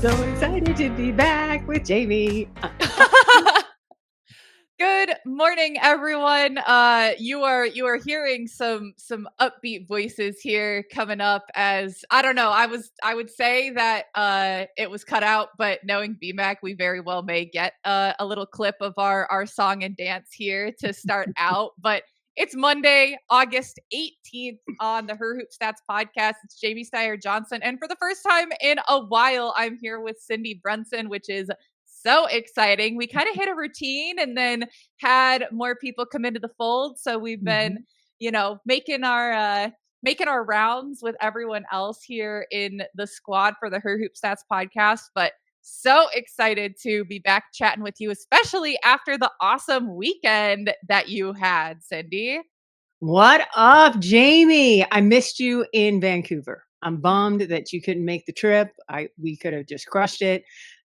So excited to be back with Jamie. Good morning, everyone. You are hearing some upbeat voices here coming up. As I don't know, I would say that it was cut out, but knowing BMAC, we very well may get a little clip of our song and dance here to start out. But it's Monday, August 18th on the Her Hoop Stats podcast. It's Jamie Steyer Johnson, and for the first time in a while, I'm here with Cindy Brunson, which is so exciting. We kind of hit a routine and then had more people come into the fold. So we've been, making our rounds with everyone else here in the squad for the Her Hoop Stats podcast. But so excited to be back chatting with you, especially after the awesome weekend that you had, Cindy. What up, Jamie? I missed you in Vancouver. I'm bummed that you couldn't make the trip. We could have just crushed it.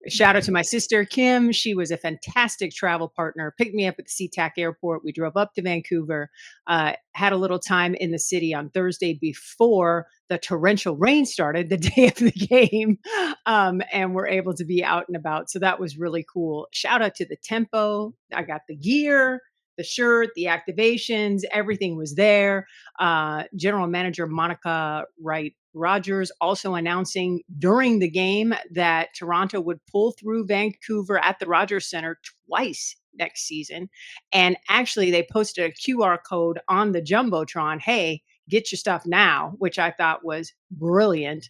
Shout out to my sister, Kim. She was a fantastic travel partner, picked me up at the SeaTac airport. We drove up to Vancouver, had a little time in the city on Thursday before the torrential rain started, the day of the game, and we're able to be out and about. So that was really cool. Shout out to the Tempo. I got the gear, the shirt, the activations, everything was there. General Manager Monica Wright Rogers also announcing during the game that Toronto would pull through Vancouver at the Rogers Center twice next season. And actually, they posted a QR code on the Jumbotron. Hey, get your stuff now, which I thought was brilliant.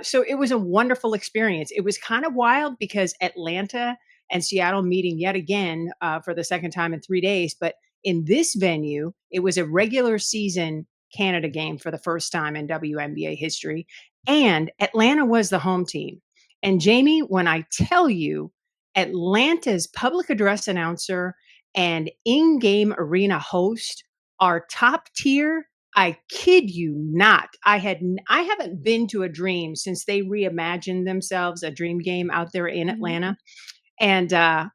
So it was a wonderful experience. It was kind of wild because Atlanta and Seattle meeting yet again for the second time in 3 days. But in this venue, it was a regular season Canada game for the first time in WNBA history. And Atlanta was the home team. And Jamie, when I tell you, Atlanta's public address announcer and in game arena host are top tier. I kid you not. I haven't been to a Dream since they reimagined themselves, a Dream game out there in Atlanta. And I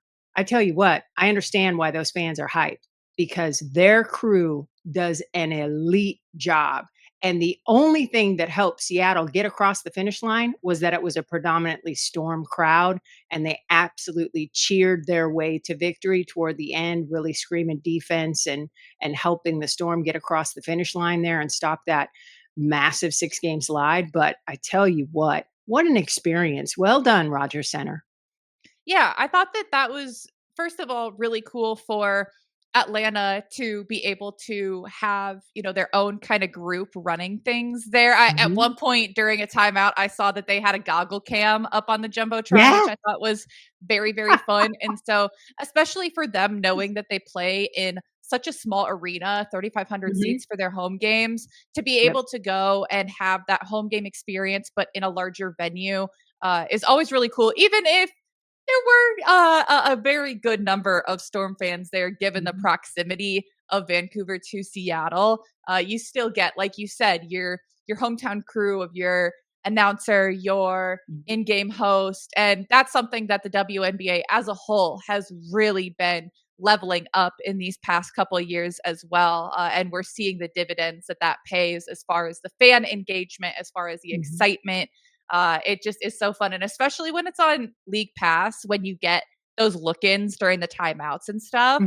tell you what, I understand why those fans are hyped because their crew does an elite job. And the only thing that helped Seattle get across the finish line was that it was a predominantly Storm crowd, and they absolutely cheered their way to victory toward the end, really screaming defense and helping the Storm get across the finish line there and stop that massive 6-game slide. But I tell you what an experience. Well done, Rogers Center. Yeah, I thought that was, first of all, really cool for Atlanta to be able to have, their own kind of group running things there. At one point during a timeout, I saw that they had a goggle cam up on the Jumbotron, which I thought was very, very fun. And so, especially for them knowing that they play in such a small arena, 3,500 seats for their home games, to be able to go and have that home game experience, but in a larger venue, is always really cool. Even if there were a very good number of Storm fans there, given the proximity of Vancouver to Seattle. You still get, like you said, your hometown crew of your announcer, your in-game host, and that's something that the WNBA as a whole has really been leveling up in these past couple of years as well. And we're seeing the dividends that pays as far as the fan engagement, as far as the excitement. It just is so fun. And especially when it's on League Pass, when you get those look-ins during the timeouts and stuff,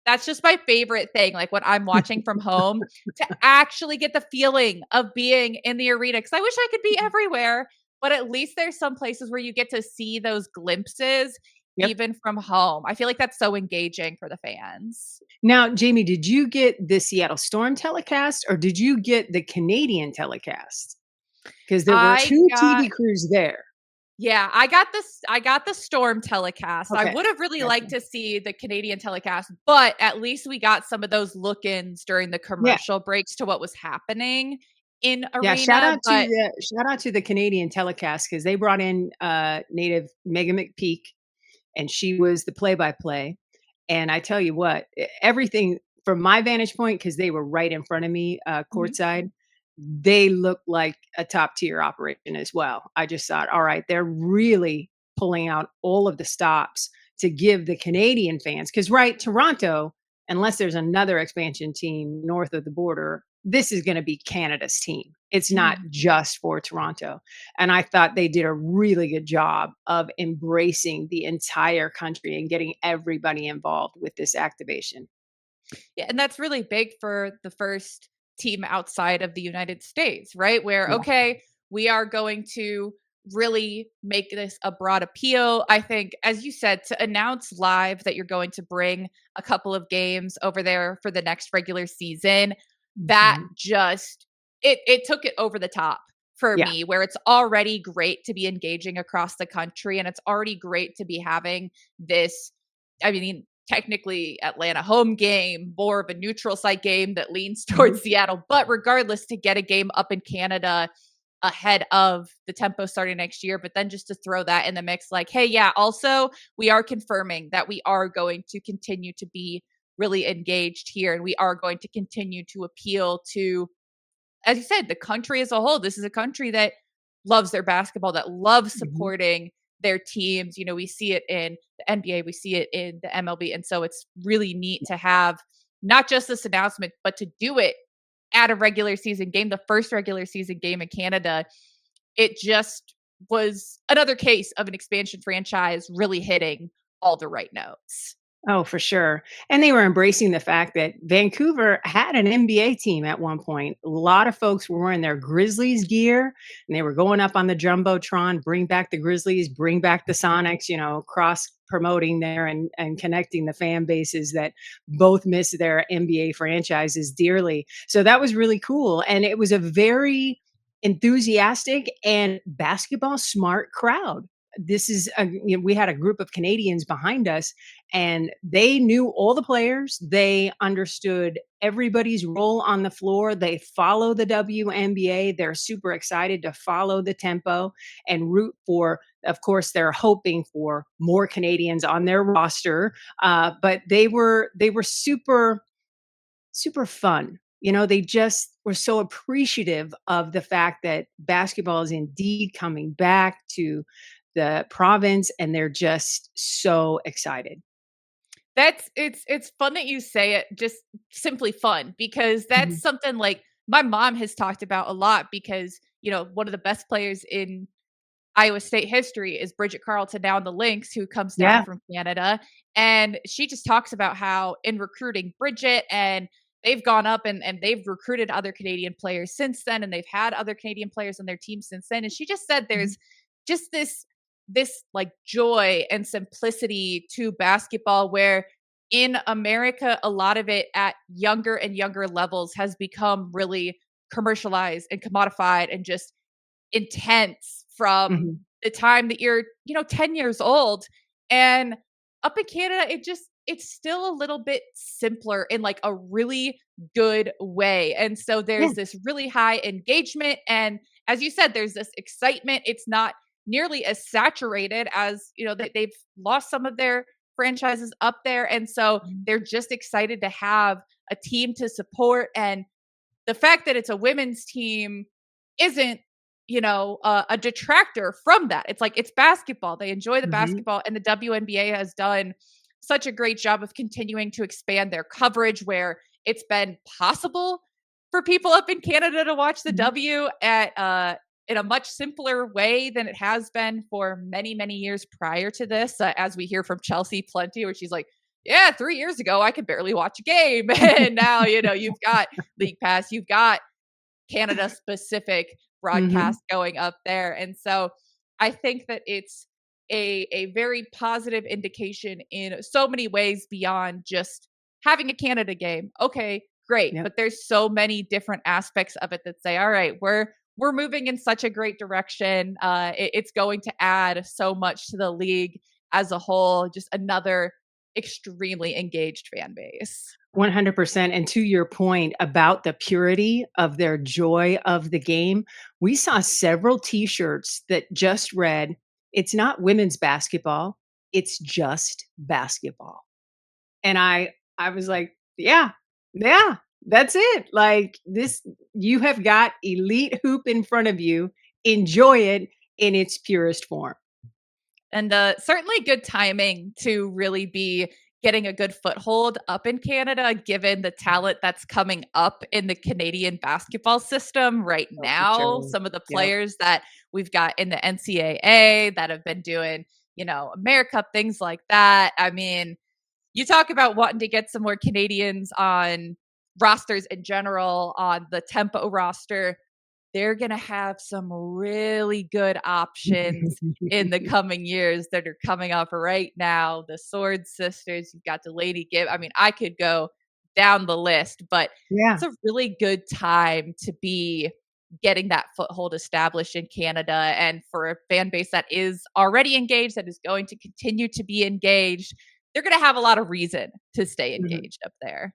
that's just my favorite thing. Like when I'm watching from home to actually get the feeling of being in the arena. Cause I wish I could be everywhere, but at least there's some places where you get to see those glimpses even from home. I feel like that's so engaging for the fans. Now, Jamie, did you get the Seattle Storm telecast or did you get the Canadian telecast? Because there were two TV crews there. Yeah, I got the Storm telecast. Okay. I would have really liked to see the Canadian telecast, but at least we got some of those look-ins during the commercial breaks to what was happening in arena. Yeah, shout out to the Canadian telecast because they brought in native Megan McPeak, and she was the play-by-play. And I tell you what, everything from my vantage point, because they were right in front of me courtside, they look like a top tier operation as well. I just thought, all right, they're really pulling out all of the stops to give the Canadian fans, because Toronto unless there's another expansion team north of the border, this is going to be Canada's team. It's not Mhm. just for Toronto. And I thought they did a really good job of embracing the entire country and getting everybody involved with this activation. Yeah, and that's really big for the first team outside of the United States, right? Where, Yeah. okay, we are going to really make this a broad appeal. I think, as you said, to announce live that you're going to bring a couple of games over there for the next regular season, that Mhm. just it took it over the top for Yeah. me, where it's already great to be engaging across the country and it's already great to be having this, I mean, technically Atlanta home game, more of a neutral site game that leans Mhm. towards Seattle. But regardless, to get a game up in Canada ahead of the tempo starting next year, but then just to throw that in the mix, like, hey, yeah, also, we are confirming that we are going to continue to be really engaged here and we are going to continue to appeal to, as you said, the country as a whole. This is a country that loves their basketball, that loves Mhm. supporting their teams. You know, we see it in the NBA, we see it in the MLB. And so it's really neat to have not just this announcement, but to do it at a regular season game, the first regular season game in Canada. It just was another case of an expansion franchise really hitting all the right notes. Oh, for sure. And they were embracing the fact that Vancouver had an NBA team at one point. A lot of folks were wearing their Grizzlies gear and they were going up on the Jumbotron, bring back the Grizzlies, bring back the Sonics, cross promoting there and connecting the fan bases that both miss their NBA franchises dearly. So that was really cool. And it was a very enthusiastic and basketball smart crowd. We had a group of Canadians behind us and they knew all the players. They understood everybody's role on the floor. They follow the WNBA. They're super excited to follow the tempo and root for. Of course, they're hoping for more Canadians on their roster, but they were super fun. They just were so appreciative of the fact that basketball is indeed coming back to the province, and they're just so excited. That's it's fun that you say it, just simply fun, because that's Mhm. something like my mom has talked about a lot because, one of the best players in Iowa State history is Bridget Carleton down the Lynx, who comes down Yeah. from Canada. And she just talks about how in recruiting Bridget, and they've gone up and they've recruited other Canadian players since then, and they've had other Canadian players on their team since then. And she just said Mhm. there's just this like joy and simplicity to basketball where in America, a lot of it at younger and younger levels has become really commercialized and commodified and just intense from Mhm. the time that you're, 10 years old. And up in Canada, it's still a little bit simpler in like a really good way. And so Yeah. there's this really high engagement. And as you said, there's this excitement. It's not nearly as saturated as, they've lost some of their franchises up there. And so Mhm. they're just excited to have a team to support. And the fact that it's a women's team isn't, a detractor from that. It's like it's basketball. They enjoy the Mhm. basketball, and the WNBA has done such a great job of continuing to expand their coverage where it's been possible for people up in Canada to watch the Mhm. W at in a much simpler way than it has been for many, many years prior to this. As we hear from Chelsea plenty, where she's like, yeah, 3 years ago, I could barely watch a game. And now, you've got League Pass, you've got Canada specific Mhm. broadcast going up there. And so I think that it's a very positive indication in so many ways beyond just having a Canada game. Okay, great. Yep. But there's so many different aspects of it that say, all right, we're moving in such a great direction. It's going to add so much to the league as a whole. Just another extremely engaged fan base. 100%. And to your point about the purity of their joy of the game, we saw several t-shirts that just read, "It's not women's basketball, it's just basketball." And I was like, "Yeah. Yeah, that's it. Like this you have got elite hoop in front of you. Enjoy it in its purest form." And certainly good timing to really be getting a good foothold up in Canada, given the talent that's coming up in the Canadian basketball system right Oh, for now. sure. Some of the Yep. players that we've got in the NCAA that have been doing, America, things like that. I mean, you talk about wanting to get some more Canadians on rosters in general, on the Tempo roster. They're going to have some really good options in the coming years that are coming up right now. The Sword Sisters, you've got Delaney Gibb. I mean, I could go down the list, but Yeah. it's a really good time to be getting that foothold established in Canada. And for a fan base that is already engaged, that is going to continue to be engaged, they're going to have a lot of reason to stay Mhm. engaged up there.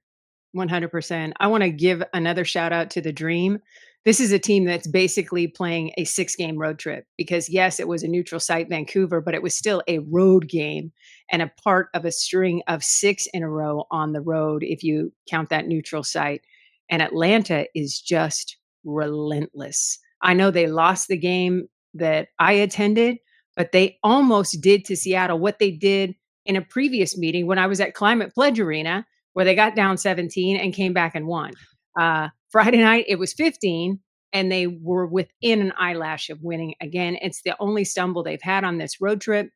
100%. I wanna give another shout out to the Dream. This is a team that's basically playing a 6-game road trip because, yes, it was a neutral site, Vancouver, but it was still a road game and a part of a string of 6 in a row on the road if you count that neutral site, and Atlanta is just relentless. I know they lost the game that I attended, but they almost did to Seattle what they did in a previous meeting when I was at Climate Pledge Arena where they got down 17 and came back and won. Friday night, it was 15, and they were within an eyelash of winning again. It's the only stumble they've had on this road trip,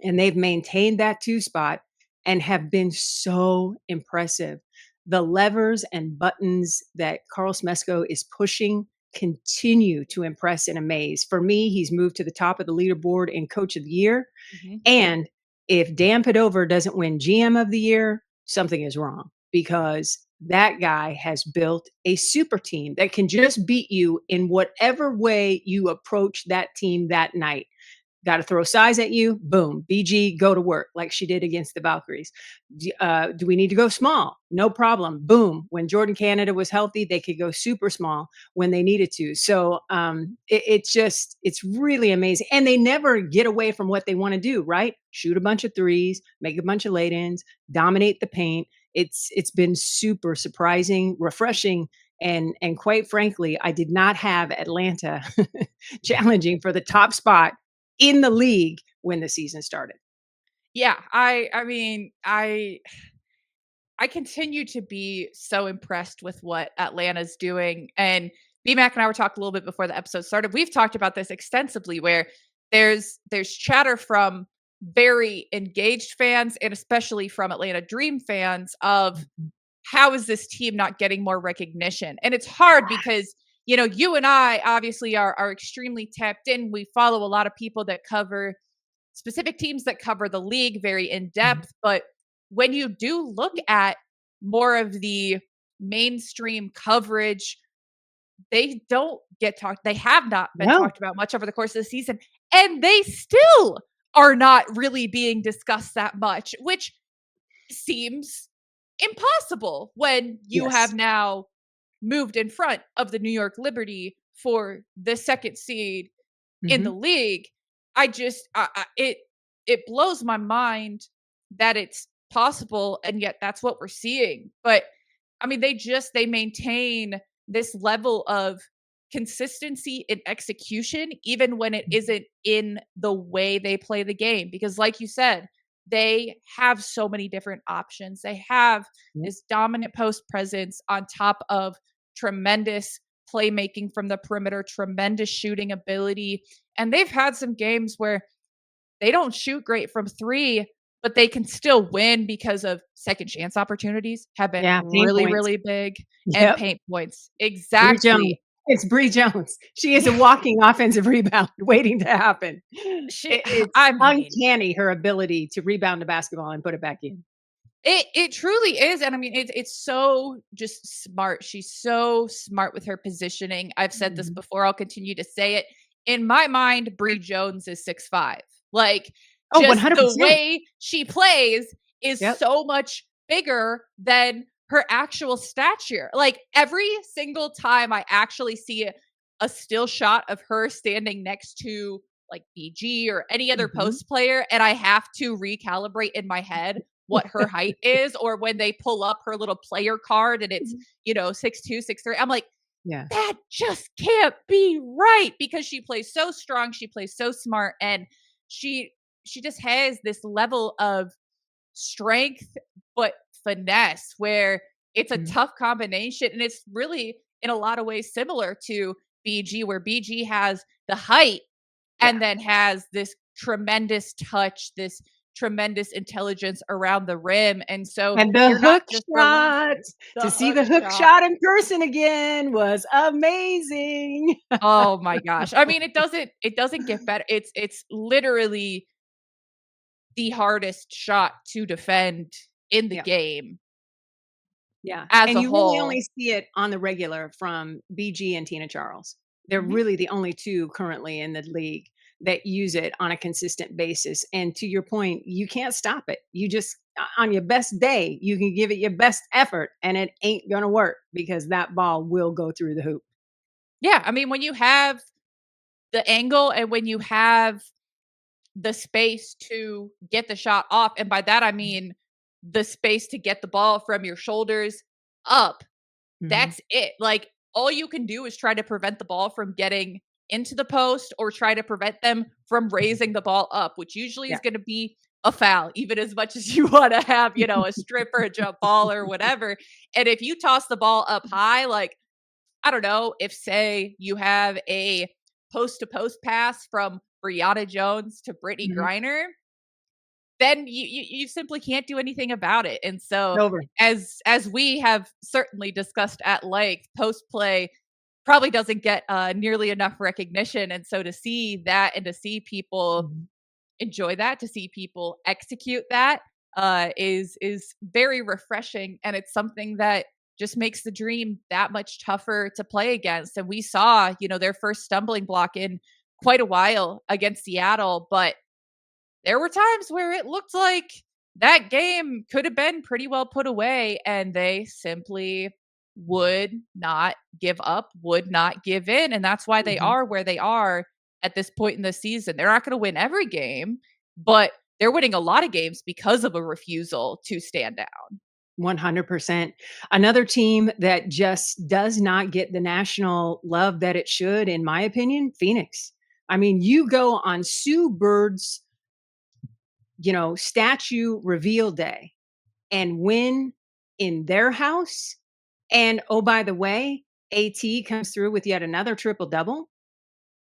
and they've maintained that 2 spot and have been so impressive. The levers and buttons that Carl Smesko is pushing continue to impress and amaze. For me, he's moved to the top of the leaderboard in Coach of the Year, Mhm. and if Dan Padover doesn't win GM of the year, something is wrong because that guy has built a super team that can just beat you in whatever way you approach that team that night. Got to throw size at you. Boom. BG, go to work like she did against the Valkyries. Do we need to go small? No problem. Boom. When Jordan Canada was healthy, they could go super small when they needed to. So it's really amazing. And they never get away from what they want to do, right? Shoot a bunch of threes, make a bunch of late ins, dominate the paint. It's been super surprising, refreshing, and quite frankly, I did not have Atlanta challenging for the top spot in the league when the season started. Yeah, I continue to be so impressed with what Atlanta's doing. And BMAC and I were talking a little bit before the episode started. We've talked about this extensively where there's chatter from very engaged fans and especially from Atlanta Dream fans of Mhm. how is this team not getting more recognition? And it's hard because you and I obviously are extremely tapped in. We follow a lot of people that cover specific teams that cover the league very in Mhm. depth. But when you do look at more of the mainstream coverage, they don't get talked. They have not been No. talked about much over the course of the season, and they still are not really being discussed that much, which seems impossible when you have Yes. now moved in front of the New York Liberty for the second seed in the Mhm. league. It blows my mind that it's possible, and yet that's what we're seeing. But I mean, they maintain this level of consistency in execution, even when it Mhm. isn't in the way they play the game. Because, like you said, they have so many different options. They have Yep. this dominant post presence on top of tremendous playmaking from the perimeter, tremendous shooting ability. And they've had some games where they don't shoot great from three, but they can still win because of second chance opportunities have been Yeah, pain really, points. really big and Yep. paint points. Bree Jones. Exactly. It's Bree Jones. She is a Yeah. walking offensive rebound waiting to happen. She It's I mean, uncanny her ability to rebound a basketball and put it back in. it truly is, and I mean, it's so just smart. She's so smart with her positioning. I've said this Mhm. before, I'll continue to say it. In my mind, Bree Jones is 6'5". Like, Oh, just the 100%. way she plays is Yep. so much bigger than her actual stature. Like, every single time I actually see a still shot of her standing next to, like, BG or any other Mhm. post player, and I have to recalibrate in my head what her height is, or when they pull up her little player card and it's, 6'2", 6'3", I'm like, Yeah. that just can't be right because she plays so strong, she plays so smart, and she she just has this level of strength, but finesse, where it's a Mhm. tough combination. And it's really, in a lot of ways, similar to BG, where BG has the height Yeah. and then has this tremendous touch, this tremendous intelligence around the rim. And so And the you're not hook just relying shot, to the see hook the hook shot. shot in person again was amazing. Oh my gosh. I mean, it doesn't get better. It's literally the hardest shot to defend in the Yeah. game Yeah, as and a you really whole. only see it on the regular from BG and Tina Charles. They're Mhm. really the only 2 currently in the league that use it on a consistent basis, and to your point, you can't stop it. You just on your best day, you can give it your best effort, and it ain't gonna work because that ball will go through the hoop. Yeah, I mean, when you have the angle and when you have the space to get the shot off, and by that I mean the space to get the ball from your shoulders up, Mhm. that's it. Like, all you can do is try to prevent the ball from getting into the post or try to prevent them from raising the ball up, which usually Yeah. is going to be a foul, even as much as you want to have, a strip or a jump ball or whatever. And if you toss the ball up high, like, I don't know, if say you have a post to post pass from Brianna Jones to Brittany Mhm. Griner, then you simply can't do anything about it. And so, Over. as we have certainly discussed at length, post play probably doesn't get nearly enough recognition. And so to see that and to see people Mhm. enjoy that, to see people execute that, is very refreshing, and it's something that just makes the dream that much tougher to play against. And we saw, their first stumbling block in quite a while against Seattle, but there were times where it looked like that game could have been pretty well put away, and they simply would not give up, would not give in. And that's why they Mhm. are where they are at this point in the season. They're not going to win every game, but they're winning a lot of games because of a refusal to stand down. 100%. Another team that just does not get the national love that it should, in my opinion, Phoenix. I mean, you go on Sue Bird's, statue reveal day and win in their house. And oh, by the way, AT comes through with yet another triple double.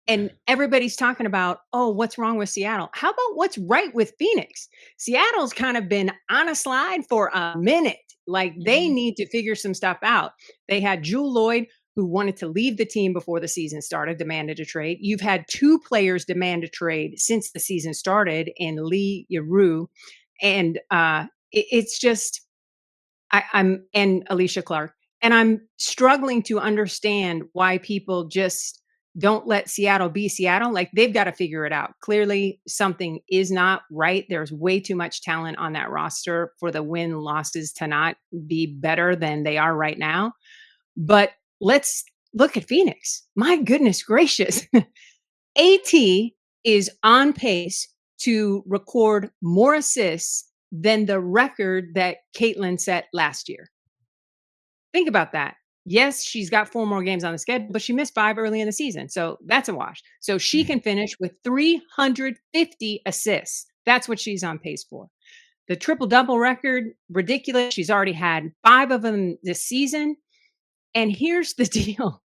And everybody's talking about, oh, what's wrong with Seattle? How about what's right with Phoenix? Seattle's kind of been on a slide for a minute. Like they Mhm. need to figure some stuff out. They had Jewel Lloyd, who wanted to leave the team before the season started, demanded a trade. You've had 2 players demand a trade since the season started in Lee Yaru. And it's just, I'm and Alicia Clark. And I'm struggling to understand why people just don't let Seattle be Seattle. Like they've got to figure it out. Clearly, something is not right. There's way too much talent on that roster for the win losses to not be better than they are right now. But let's look at Phoenix. My goodness gracious. AT is on pace to record more assists than the record that Caitlin set last year. Think about that. Yes, she's got 4 more games on the schedule, but she missed 5 early in the season. So that's a wash. So she can finish with 350 assists. That's what she's on pace for. The triple double record, ridiculous. She's already had 5 of them this season. And here's the deal.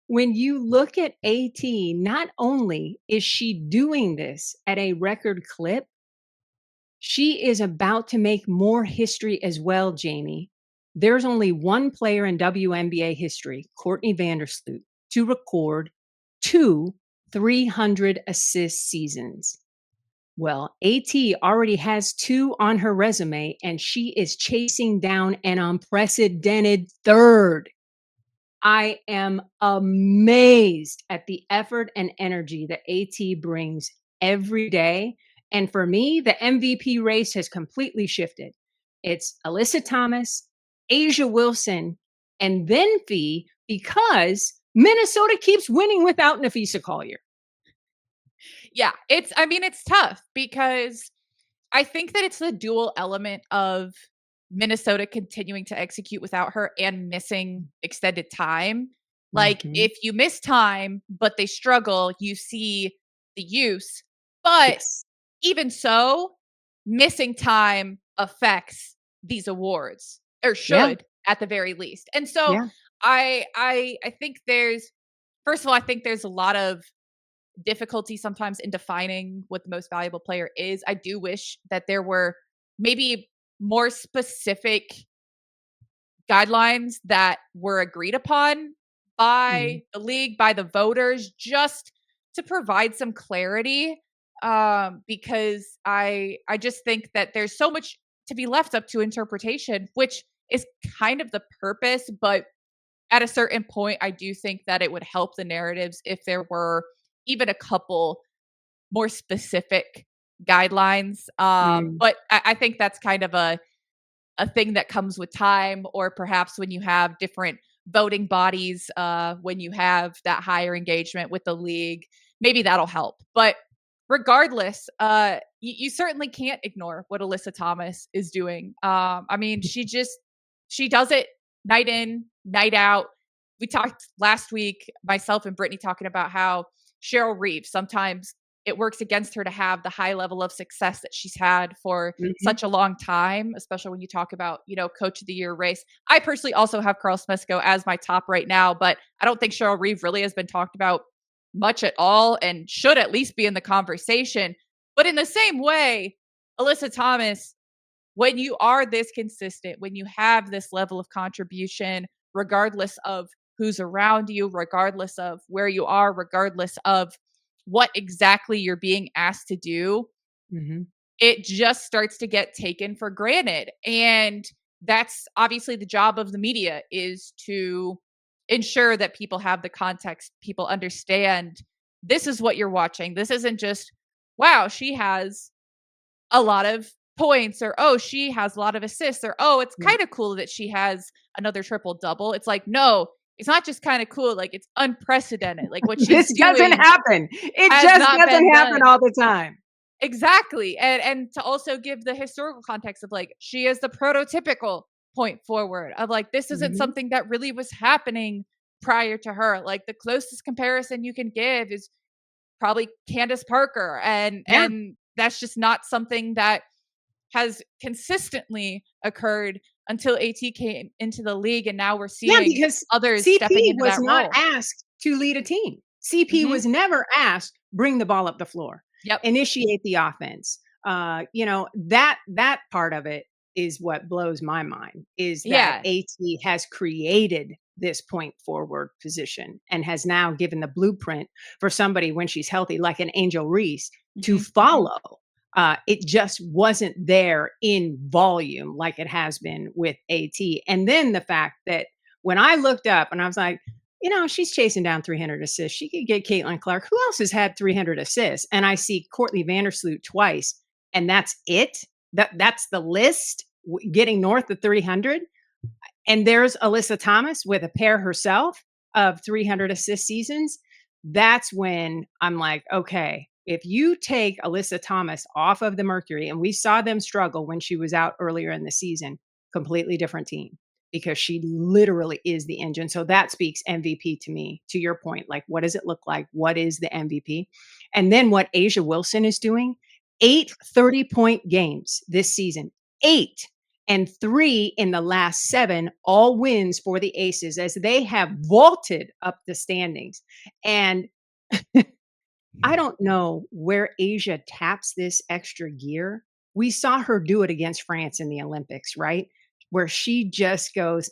When you look at AT, not only is she doing this at a record clip, she is about to make more history as well, Jamie. There's only one player in WNBA history, Courtney Vandersloot, to record 2 300 assist seasons. Well, AT already has 2 on her resume, and she is chasing down an unprecedented third. I am amazed at the effort and energy that AT brings every day. And for me, the MVP race has completely shifted. It's Alyssa Thomas, Asia Wilson, and then Fee because Minnesota keeps winning without Nafisa Collier. Yeah, I mean, it's tough because I think that it's the dual element of Minnesota continuing to execute without her and missing extended time. Like, Mhm. if you miss time, but they struggle, you see the use. But Yes. even so, missing time affects these awards, or Yeah. should at the very least. And so Yeah. I think there's, first of all, I think there's a lot of difficulty sometimes in defining what the most valuable player is. I do wish that there were maybe more specific guidelines that were agreed upon Mhm. by the league, by the voters, just to provide some clarity. Because I just think that there's so much to be left up to interpretation, which is kind of the purpose. But at a certain point, I do think that it would help the narratives if there were even a couple more specific guidelines. Mm. But I think that's kind of a thing that comes with time, or perhaps when you have different voting bodies, when you have that higher engagement with the league, maybe that'll help. But regardless, you certainly can't ignore what Alyssa Thomas is doing. I mean, she does it night in, night out. We talked last week, myself and Brittany, talking about how Cheryl Reeve, sometimes it works against her to have the high level of success that she's had for Mhm. such a long time, especially when you talk about, coach of the year race. I personally also have Carl Smesco as my top right now, but I don't think Cheryl Reeve really has been talked about much at all and should at least be in the conversation. But in the same way, Alyssa Thomas, when you are this consistent, when you have this level of contribution, regardless of who's around you, regardless of where you are, regardless of what exactly you're being asked to do, Mhm. it just starts to get taken for granted. And that's obviously the job of the media, is to ensure that people have the context, people understand this is what you're watching. This isn't just, wow, she has a lot of points, or oh, she has a lot of assists, or oh, it's Yeah. kind of cool that she has another triple double. It's like, no, it's not just kind of cool, like it's unprecedented. Like what she's This doesn't doing happen. It has just not been doesn't happen done. all the time. Exactly. And to also give the historical context of, like, she is the prototypical point forward of, like, this isn't Mhm. something that really was happening prior to her. Like the closest comparison you can give is probably Candace Parker, and Yeah. that's just not something that has consistently occurred until AT came into the league, and now we're Yeah, seeing because others stepping CP into was that not role. asked to lead a team. CP Mhm. was never asked, bring the ball up the floor, Yep. initiate the offense. That part of it is what blows my mind, is that Yeah. AT has created this point forward position and has now given the blueprint for somebody when she's healthy, like an Angel Reese, to Mhm. follow. It just wasn't there in volume like it has been with AT. And then the fact that when I looked up and I was like, she's chasing down 300 assists. She could get Caitlin Clark. Who else has had 300 assists? And I see Courtney Vandersloot twice, and that's it. That's the list, getting north of 300. And there's Alyssa Thomas with a pair herself of 300 assist seasons. That's when I'm like, okay, if you take Alyssa Thomas off of the Mercury, and we saw them struggle when she was out earlier in the season, completely different team, because she literally is the engine. So that speaks MVP to me, to your point. Like, what does it look like? What is the MVP? And then what Asia Wilson is doing, 8 30-point games this season, 8, and 3 in the last 7, all wins for the Aces, as they have vaulted up the standings. And I don't know where Asia taps this extra gear. We saw her do it against France in the Olympics, right? Where she just goes,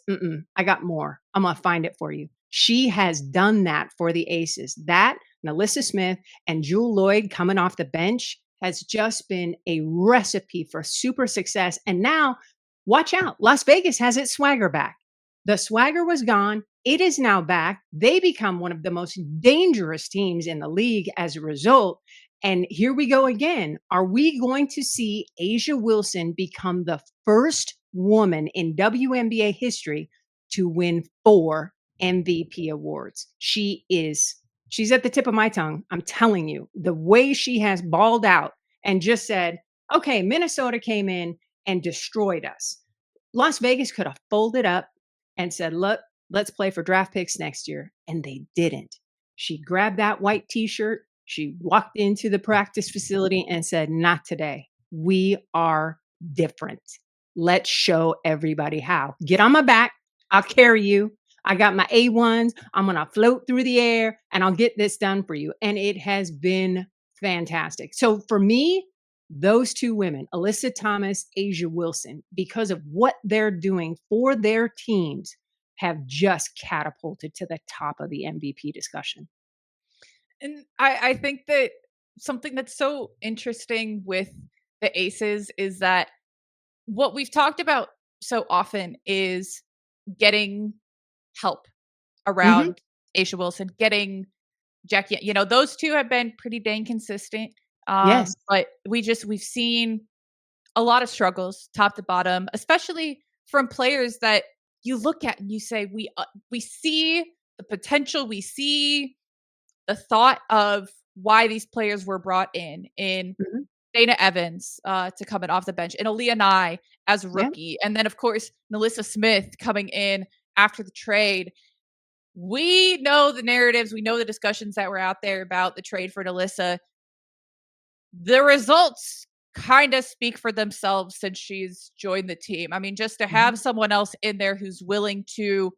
I got more. I'm going to find it for you. She has done that for the Aces. That, Melissa Smith and Jewel Lloyd coming off the bench, has just been a recipe for super success. And now, watch out. Las Vegas has its swagger back. The swagger was gone. It is now back. They become one of the most dangerous teams in the league as a result. And here we go again. Are we going to see Asia Wilson become the first woman in WNBA history to win 4 MVP awards? She's at the tip of my tongue. I'm telling you, the way she has balled out and just said, okay, Minnesota came in and destroyed us. Las Vegas could have folded up and said, look, let's play for draft picks next year. And they didn't. She grabbed that white t shirt. She walked into the practice facility and said, not today. We are different. Let's show everybody how. Get on my back. I'll carry you. I got my A1s. I'm going to float through the air and I'll get this done for you. And it has been fantastic. So for me, those two women, Alyssa Thomas, Asia Wilson, because of what they're doing for their teams, have just catapulted to the top of the MVP discussion. And I think that something that's so interesting with the Aces is that what we've talked about so often is getting help Hmm. around Aisha Wilson, getting Jackie. Those two have been pretty dang consistent. Yes. But we've seen a lot of struggles top to bottom, especially from players that you look at and you say, we see the potential, we see the thought of why these players were brought in Hmm. Dana Evans to come in off the bench, and Aaliyah Nye as a Yeah. rookie, and then of course Melissa Smith coming in after the trade. We know the narratives, we know the discussions that were out there about the trade for Alyssa. The results kind of speak for themselves since she's joined the team. I mean, just to have Hmm. someone else in there who's willing to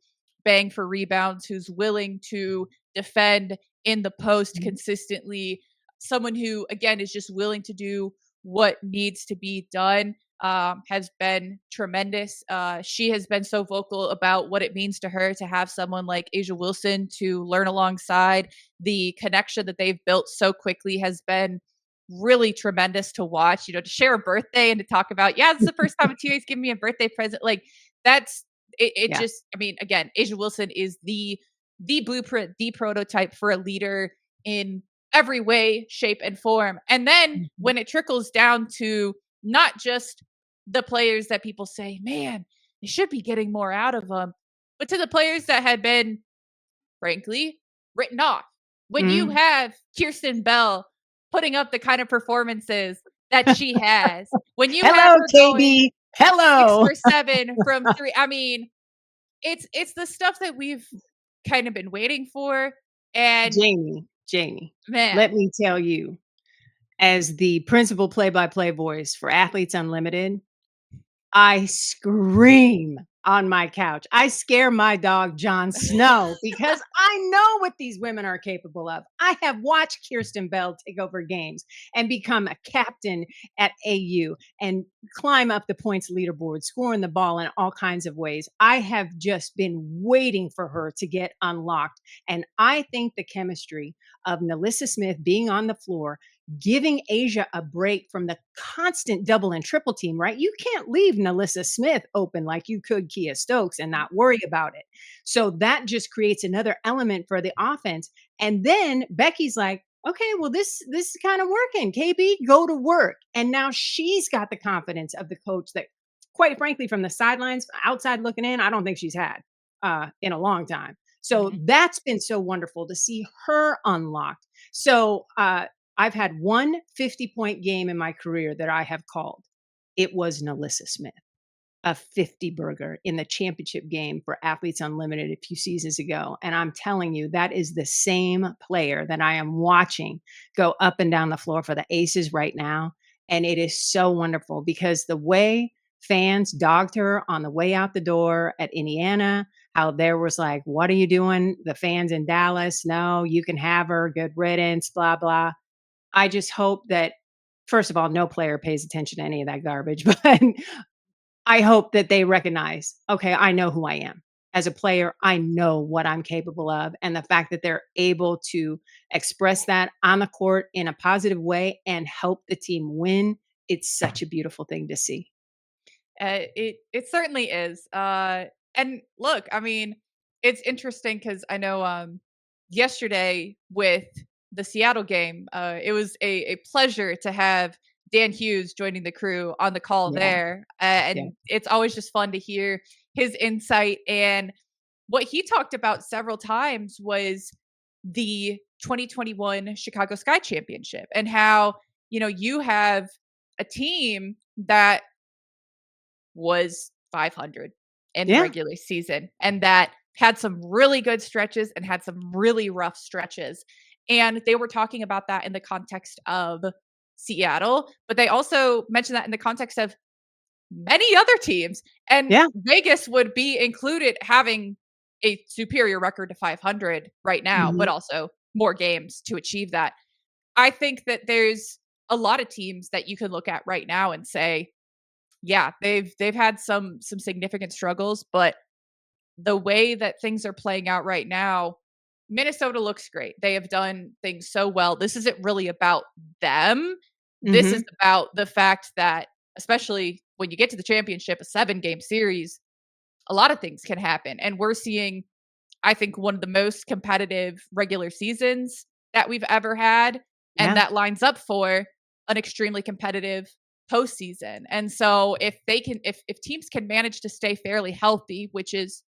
bang for rebounds, who's willing to defend in the post Hmm. consistently, someone who, again, is just willing to do what needs to be done, has been tremendous. She has been so vocal about what it means to her to have someone like Asia Wilson to learn alongside. The connection that they've built so quickly has been really tremendous to watch, to share a birthday and to talk about, yeah, this is the first time a teammate's giving me a birthday present. Like that's it Yeah. just, I mean, again, Asia Wilson is the blueprint, the prototype for a leader in every way, shape, and form. And then Mhm. when it trickles down to not just the players that people say, man, they should be getting more out of them, but to the players that had been, frankly, written off. When you Mhm. have Kirsten Bell putting up the kind of performances that she has, when you have Hello, her going KB. 6 Hello. for 7 from 3, I mean, it's the stuff that we've kind of been waiting for, and Jamie, let man. me tell you, as the principal play-by-play voice for Athletes Unlimited, I scream on my couch. I scare my dog Jon Snow because I know what these women are capable of. I have watched Kirsten Bell take over games and become a captain at AU and climb up the points leaderboard, scoring the ball in all kinds of ways. I have just been waiting for her to get unlocked. And I think the chemistry of Melissa Smith being on the floor, giving Asia a break from the constant double and triple team, right? You can't leave Nalissa Smith open like you could Kia Stokes and not worry about it. So that just creates another element for the offense. And then Becky's like, okay, well, this is kind of working. KB, go to work. And now she's got the confidence of the coach that, quite frankly, from the sidelines, outside looking in, I don't think she's had in a long time. So Mhm. that's been so wonderful to see her unlocked. So I've had one 50-point game in my career that I have called. It was Nalissa Smith, a 50 burger in the championship game for Athletes Unlimited a few seasons ago. And I'm telling you, that is the same player that I am watching go up and down the floor for the Aces right now. And it is so wonderful because the way fans dogged her on the way out the door at Indiana, how there was like, what are you doing? The fans in Dallas, no, you can have her, good riddance, blah, blah. I just hope that, first of all, no player pays attention to any of that garbage, but I hope that they recognize, okay, I know who I am. As a player, I know what I'm capable of. And the fact that they're able to express that on the court in a positive way and help the team win, it's such a beautiful thing to see. It certainly is. And look, I mean, it's interesting because I know yesterday with the Seattle game, it was a pleasure to have Dan Hughes joining the crew on the call Yeah, there, yeah, and it's always just fun to hear his insight. And what he talked about several times was the 2021 Chicago Sky Championship and how you have a team that was 500 in the yeah. regular season and that had some really good stretches and had some really rough stretches. And they were talking about that in the context of Seattle, but they also mentioned that in the context of many other teams. And Yeah. Vegas would be included having a superior record to 500 right now, but Mhm. also more games to achieve that. I think that there's a lot of teams that you can look at right now and say, yeah, they've had some significant struggles, but the way that things are playing out right now, Minnesota looks great. They have done things so well. This isn't really about them. This is Mhm. about the fact that, especially when you get to the championship, a 7-game series, a lot of things can happen. And we're seeing, I think, one of the most competitive regular seasons that we've ever had. And Yeah. that lines up for an extremely competitive postseason. And so if teams can manage to stay fairly healthy, which is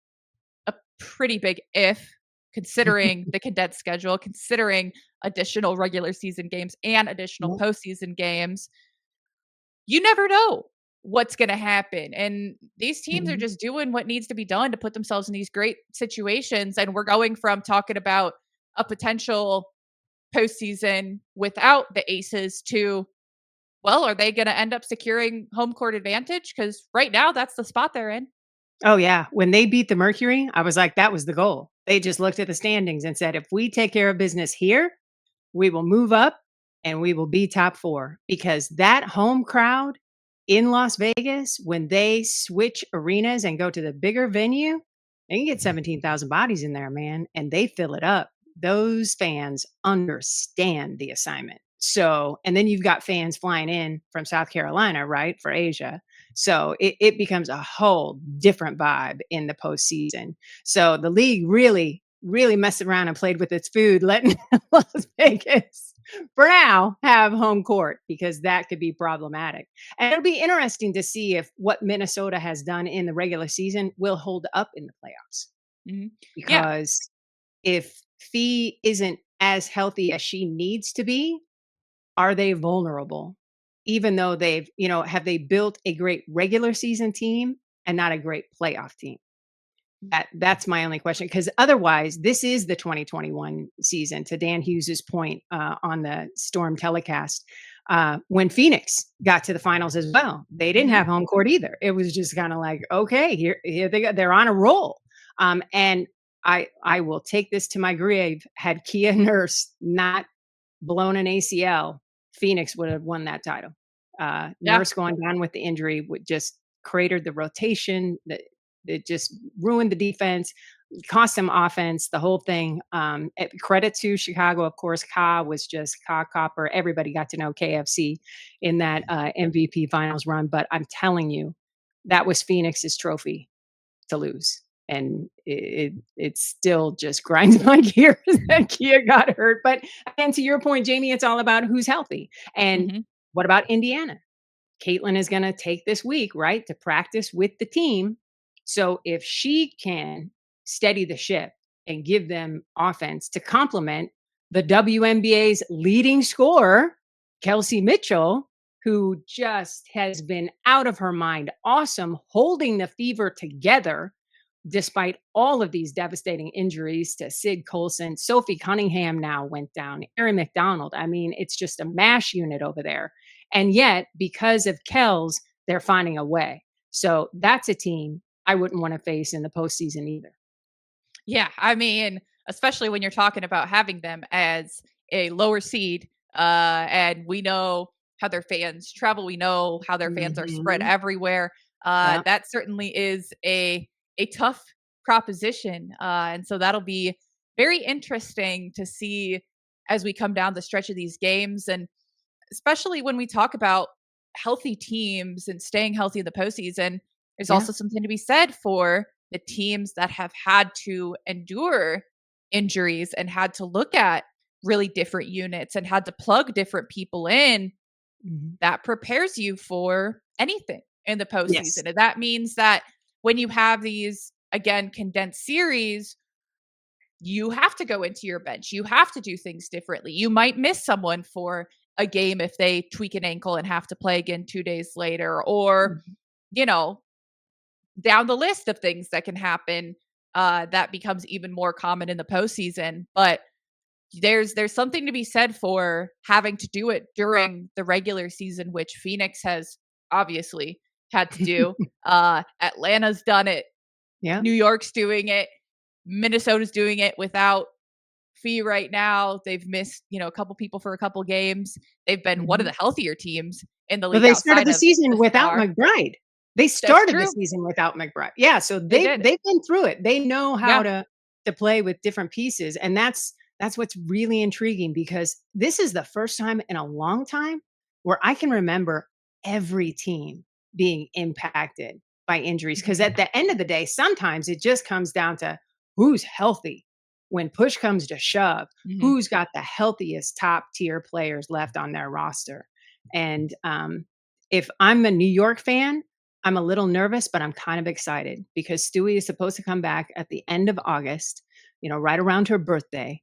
a pretty big if, considering the condensed schedule, considering additional regular season games and additional Yeah. postseason games, you never know what's going to happen. And these teams are Mhm. just doing what needs to be done to put themselves in these great situations. And we're going from talking about a potential postseason without the aces to, well, are they going to end up securing home court advantage? Because right now, that's the spot they're in. Oh, yeah. When they beat the Mercury, I was like, that was the goal. They just looked at the standings and said, if we take care of business here, we will move up and we will be top 4 because that home crowd in Las Vegas, when they switch arenas and go to the bigger venue, they can get 17,000 bodies in there, man, and they fill it up. Those fans understand the assignment. So, and then you've got fans flying in from South Carolina, right, for Asia. So it becomes a whole different vibe in the postseason. So the league really, really messed around and played with its food, letting Las Vegas for now have home court because that could be problematic. And it'll be interesting to see if what Minnesota has done in the regular season will hold up in the playoffs. Mhm. Yeah. Because if Fee isn't as healthy as she needs to be, are they vulnerable? Even though they've, have they built a great regular season team and not a great playoff team? That's my only question, because otherwise, this is the 2021 season. To Dan Hughes's point on the Storm telecast, when Phoenix got to the finals as well, they didn't Mhm. have home court either. It was just kind of like, okay, here they're on a roll. And I will take this to my grave. Had Kia Nurse not blown an ACL, Phoenix would have won that title. Yeah. Nurse going down with the injury would just cratered the rotation. It just ruined the defense, cost them offense, the whole thing. Credit to Chicago, of course. Ka was just Ka Copper. Everybody got to know KFC in that MVP finals run. But I'm telling you, that was Phoenix's trophy to lose. And it still just grinds my gears that Kia got hurt. But again, to your point, Jamie, it's all about who's healthy. And Mhm. what about Indiana? Caitlin is going to take this week, right, to practice with the team. So if she can steady the ship and give them offense to complement the WNBA's leading scorer, Kelsey Mitchell, who just has been out of her mind, awesome, holding the Fever together despite all of these devastating injuries to Sid Colson. Sophie Cunningham now went down, Erin McDonald. I mean, it's just a mash unit over there. And yet, because of Kells, they're finding a way. So that's a team I wouldn't want to face in the postseason either. Yeah, I mean, especially when you're talking about having them as a lower seed, and we know how their fans travel, we know how their fans are spread Mhm. everywhere. Yeah. That certainly is a tough proposition, and so that'll be very interesting to see as we come down the stretch of these games, and especially when we talk about healthy teams and staying healthy in the postseason. There's Yeah. also something to be said for the teams that have had to endure injuries and had to look at really different units and had to plug different people in. Mhm. That prepares you for anything in the Yes. postseason. And that means that when you have these, again, condensed series, you have to go into your bench. You have to do things differently. You might miss someone for a game if they tweak an ankle and have to play again 2 days later, or, Mhm. you know, down the list of things that can happen. That becomes even more common in the postseason. But there's something to be said for having to do it during the regular season, which Phoenix has obviously had to do. Atlanta's done it. Yeah. New York's doing it. Minnesota's doing it without Fee right now. They've missed, a couple people for a couple games. They've been one of Mhm. the healthier teams in the Well, league they started outside the of season the without star. McBride. They That's started the true. season without McBride. Yeah, so They they've did. they've been through it. They know how Yeah. to play with different pieces, and that's what's really intriguing because this is the first time in a long time where I can remember every team being impacted by injuries. Because Mhm. at the end of the day, sometimes it just comes down to who's healthy. When push comes to shove, Mhm. who's got the healthiest top tier players left on their roster? And if I'm a New York fan, I'm a little nervous, but I'm kind of excited because Stewie is supposed to come back at the end of August, right around her birthday.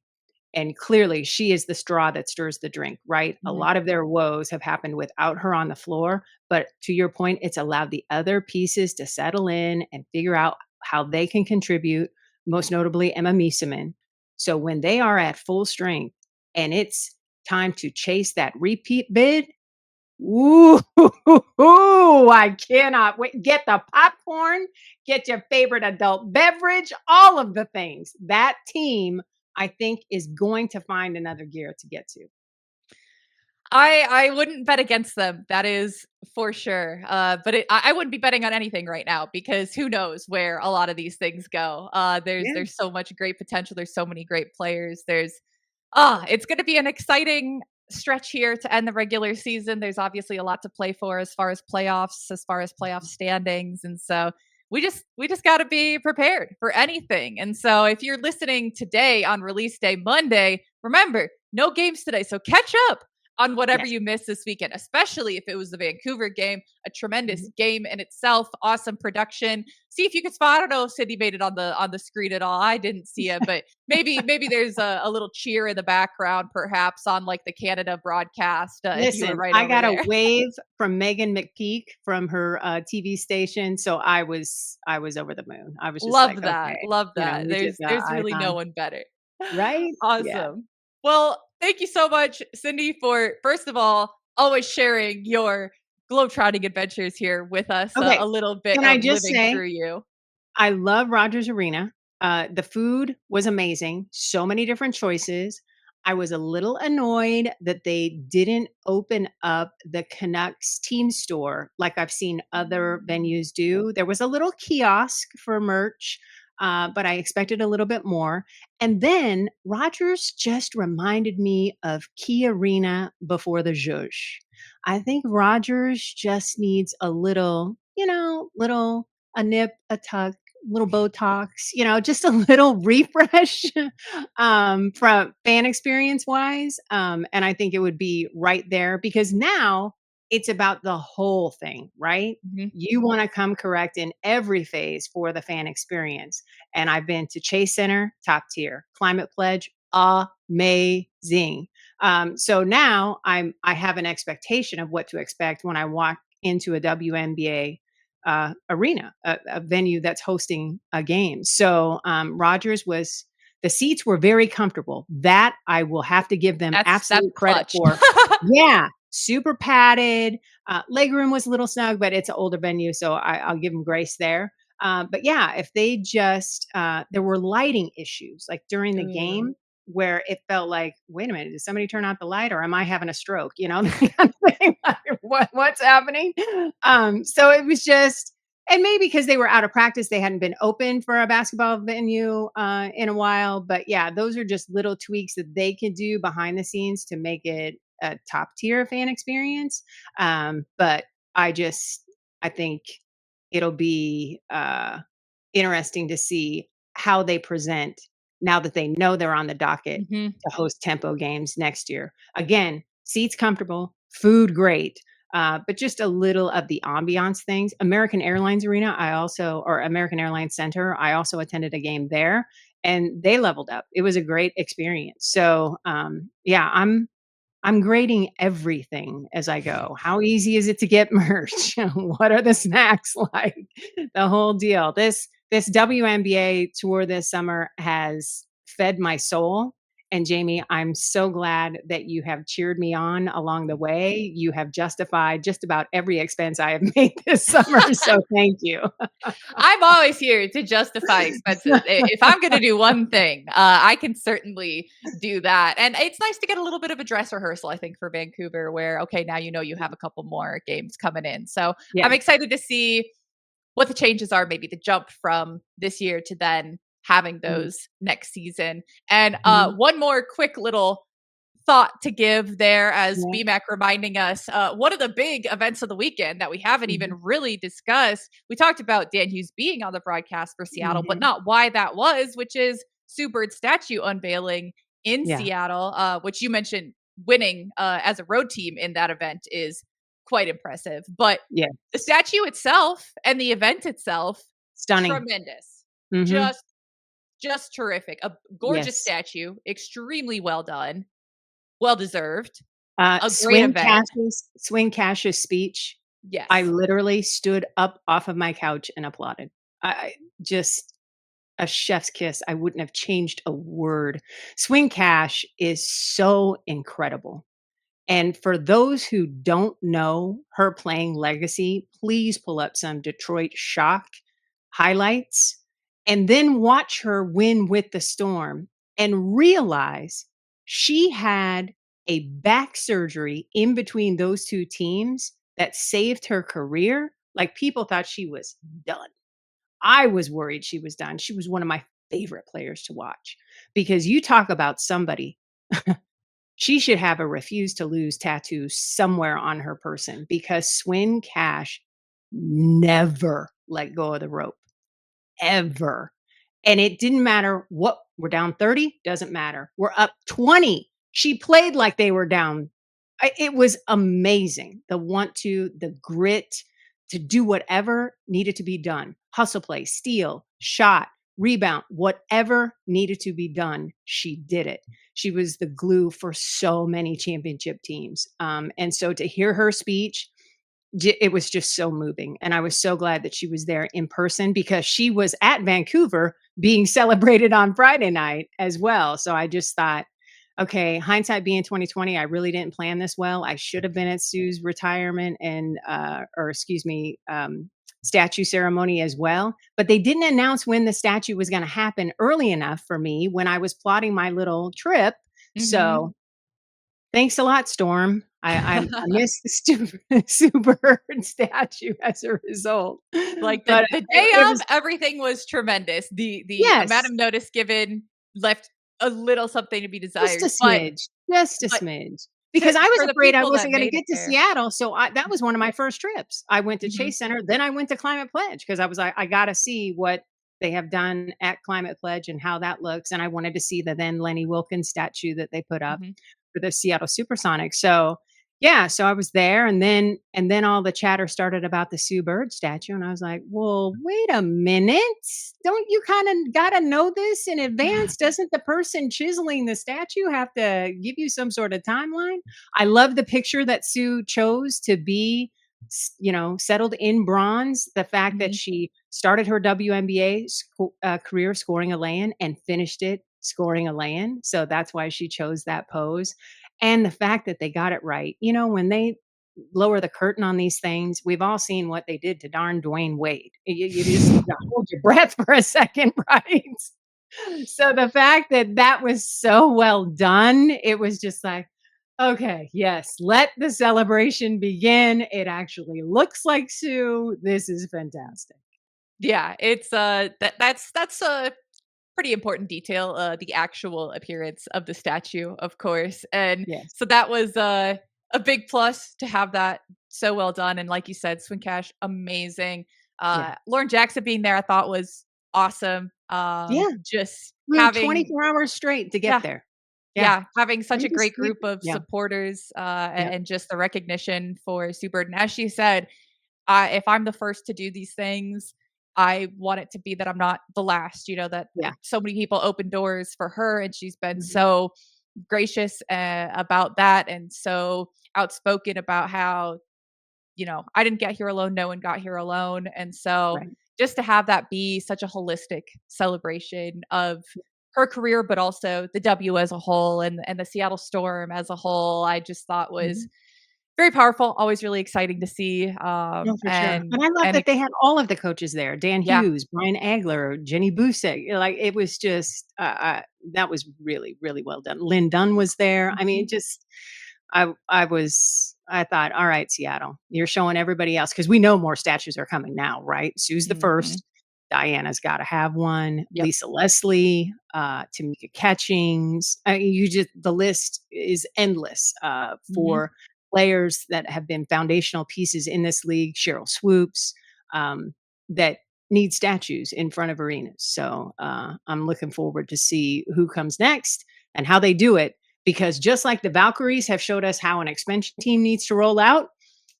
And clearly, she is the straw that stirs the drink, right? A Mhm. lot of their woes have happened without her on the floor. But to your point, it's allowed the other pieces to settle in and figure out how they can contribute, most notably Emma Mieseman. So when they are at full strength and it's time to chase that repeat bid, ooh, I cannot wait. Get the popcorn, get your favorite adult beverage, all of the things. That team, I think, is going to find another gear to get to. I wouldn't bet against them. That is for sure. But I wouldn't be betting on anything right now because who knows where a lot of these things go. Yeah. There's so much great potential. There's so many great players. It's going to be an exciting stretch here to end the regular season. There's obviously a lot to play for as far as playoffs, as far as playoff standings, and so we just got to be prepared for anything. And so if you're listening today on release day Monday, remember, no games today. So catch up on whatever Yes. you missed this weekend, especially if it was the Vancouver game, a tremendous Mhm. game in itself, awesome production. See if you could spot. I don't know if Sydney made it on the screen at all. I didn't see it, but maybe there's a little cheer in the background, perhaps on like the Canada broadcast if you were Listen, right I over got a there. wave from Megan McPeak from her TV station, so I was over the moon. I was just like, Love that. okay, Love that. we did the There's really no icon, one better. right? Yeah. Awesome. Well, thank you so much, Cindy, for first of all, always sharing your globetrotting adventures here with us, Okay. a little bit Can I of just living say through you. I love Rogers Arena. The food was amazing. So many different choices. I was a little annoyed that they didn't open up the Canucks team store like I've seen other venues do. There was a little kiosk for merch, but I expected a little bit more. And then Rogers just reminded me of Key Arena before the Zhuzh. I think Rogers just needs a little, little a nip, a tuck, little Botox, just a little refresh from fan experience wise. And I think it would be right there because now it's about the whole thing, right? Mhm. You want to come correct in every phase for the fan experience. And I've been to Chase Center, top tier, Climate Pledge, amazing. So now I have an expectation of what to expect when I walk into a WNBA arena, a venue that's hosting a game. So Rogers was the seats were very comfortable. That I will have to give them That's absolute credit clutch. for. Yeah, super padded. Legroom was a little snug, but it's an older venue, so I'll give them grace there. But yeah, if they just there were lighting issues like during the Ooh. game where it felt like, wait a minute, did somebody turn out the light or am I having a stroke? That kind of thing, like, what's happening? So it was just, and maybe because they were out of practice, they hadn't been open for a basketball venue in a while. But yeah, those are just little tweaks that they can do behind the scenes to make it a top tier fan experience. But I think it'll be interesting to see how they present now that they know they're on the docket Mhm. to host tempo games next year. Again, seats comfortable, food great, but just a little of the ambiance things. American Airlines Arena, or American Airlines Center, I also attended a game there, and they leveled up. It was a great experience. So, yeah, I'm grading everything as I go. How easy is it to get merch? What are the snacks like? The whole deal. This WNBA tour this summer has fed my soul And Jamie, I'm so glad that you have cheered me on along the way. You have justified just about every expense I have made this summer. So thank you. I'm always here to justify expenses. If I'm going to do one thing, I can certainly do that. And it's nice to get a little bit of a dress rehearsal, I think, for Vancouver, where, okay, now you know you have a couple more games coming in. So I'm Yes. excited to see what the changes are, maybe the jump from this year to then having Mm, those next season. And mhm. one more quick little thought to give there as Yeah. BMAC reminding us one of the big events of the weekend that we haven't even Mhm. really discussed. We talked about Dan Hughes being on the broadcast for Seattle, but Mhm. not why that was, which is Sue Bird's statue unveiling in Yeah. Seattle, which you mentioned winning as a road team in that event is quite impressive. But the Yes. statue itself and the event itself, Stunning. tremendous. Mhm. Just just terrific. A gorgeous Yes. statue, extremely well done, well deserved. A great Swing event. Cash's speech, I Yes. literally stood up off of my couch and applauded. I just a chef's kiss. I wouldn't have changed a word. Swing Cash is so incredible. And for those who don't know her playing legacy, please pull up some Detroit Shock highlights and then watch her win with the Storm and realize she had a back surgery in between those two teams that saved her career. Like people thought she was done. I was worried she was done. She was one of my favorite players to watch because you talk about somebody she should have a refuse to lose tattoo somewhere on her person because Swin Cash never let go of the rope, ever. And it didn't matter what we're down 30, doesn't matter. We're up 20. She played like they were down. It was amazing. The want to, the grit to do whatever needed to be done. Hustle play, steal, shot, rebound, whatever needed to be done, she did it. She was the glue for so many championship teams. And so to hear her speech, it was just so moving. And I was so glad that she was there in person because she was at Vancouver being celebrated on Friday night as well. So I just thought, okay, hindsight being 2020, I really didn't plan this well. I should have been at Sue's retirement and, or excuse me, statue ceremony as well. But they didn't announce when the statue was going to happen early enough for me when I was plotting my little trip. Mhm. So thanks a lot, Storm. I miss the super statue as a result. Like, But the it day it of, was everything was tremendous. The amount yes, of notice given left a little something to be just a desired, smidge, just a but smidge. Because I was for the afraid I people that wasn't gonna made it get to there. Seattle, so that was one of my first trips. I went to Mhm, Chase Center, then I went to Climate Pledge because I was like, "I gotta see what they have done at Climate Pledge and how that looks," and I wanted to see the then Lenny Wilkens statue that they put up mhm. for the Seattle Supersonics. So, yeah, so I was there and then all the chatter started about the Sue Bird statue and I was like, "Well, wait a minute. Don't you kind of got to know this in advance? Doesn't the person chiseling the statue have to give you some sort of timeline?" I love the picture that Sue chose to be settled in bronze. The fact that Mhm. she started her WNBA career scoring a lay-in and finished it scoring a lay-in. So that's why she chose that pose. And the fact that they got it right. When they lower the curtain on these things, we've all seen what they did to darn Dwayne Wade. You just need to hold your breath for a second, right? So the fact that that was so well done, it was just like, okay, yes, let the celebration begin. It actually looks like Sue. This is fantastic. Yeah, it's, that's a pretty important detail, the actual appearance of the statue, of course, and Yes. so that was, a big plus to have that so well done, and like you said, Swin Cash, amazing. Yeah. Lauren Jackson being there, I thought was awesome. Yeah. Just Flew having 24 hours straight to get yeah, there. Yeah. yeah, having such a Pretty great sweet. group of Yeah. supporters, Yep. and just the recognition for Sue Bird, and as she said, if I'm the first to do these things, I want it to be that I'm not the last, that Yeah. so many people open doors for her and she's been Mhm. so gracious about that and so outspoken about how, I didn't get here alone, no one got here alone. And so Right. just to have that be such a holistic celebration of her career, but also the W as a whole and the Seattle Storm as a whole, I just thought was Mhm. very powerful, always really exciting to see, No, for sure. and And I love and that it they had all of the coaches there, Dan yeah. Hughes, Brian Agler, Jenny Busek, like, it was just, that was really, really well done. Lynn Dunn was there. I mean, Mhm. it just I thought, "All right, Seattle, you're showing everybody else because we know more statues are coming now, right? Sue's the Mhm. first. Diana's gotta have one, Yep. Lisa Leslie, Tamika Catchings. You just the list is endless, Mhm. for players that have been foundational pieces in this league, Cheryl Swoops, that need statues in front of arenas. So I'm looking forward to see who comes next and how they do it. Because just like the Valkyries have showed us how an expansion team needs to roll out,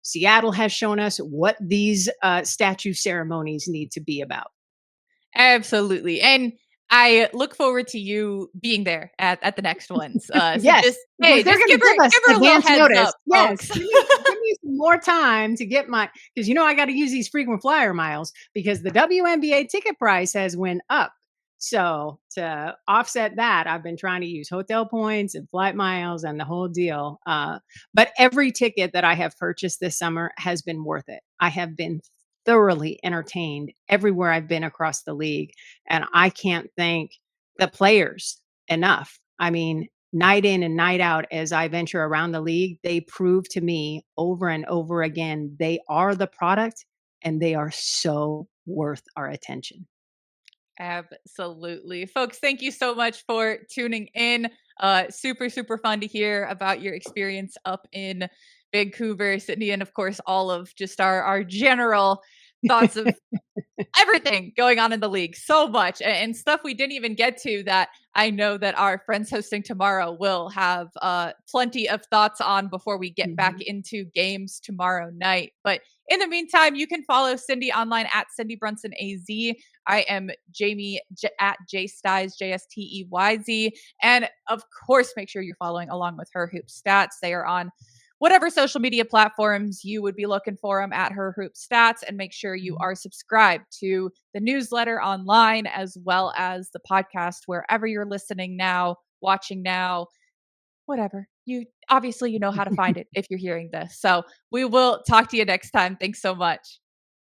Seattle has shown us what these statue ceremonies need to be about. Absolutely, and I look forward to you being there at the next ones. So Yes, just because they're just gonna give us give her a little advance heads notice. up, Yes, folks. give me some more time to get my because I gotta use these frequent flyer miles because the WNBA ticket price has went up. So to offset that, I've been trying to use hotel points and flight miles and the whole deal. But every ticket that I have purchased this summer has been worth it. I have been thoroughly entertained everywhere I've been across the league, and I can't thank the players enough. I mean, night in and night out as I venture around the league, they prove to me over and over again they are the product and they are so worth our attention. Absolutely. Folks, thank you so much for tuning in. Super, super fun to hear about your experience up in Vancouver, Sydney, and of course, all of just our general thoughts of everything going on in the league. So much and stuff we didn't even get to that I know that our friends hosting tomorrow will have plenty of thoughts on before we get back Mhm. into games tomorrow night. But in the meantime, you can follow Cindy online at Cindy Brunson AZ. I am Jamie at JStyes, JSTEYZ. And of course, make sure you're following along with her hoop stats. They are on whatever social media platforms you would be looking for them at her hoop stats, and make sure you Mhm. are subscribed to the newsletter online as well as the podcast wherever you're listening now, watching now, whatever. You obviously you know how to find it if you're hearing this. So we will talk to you next time. Thanks so much.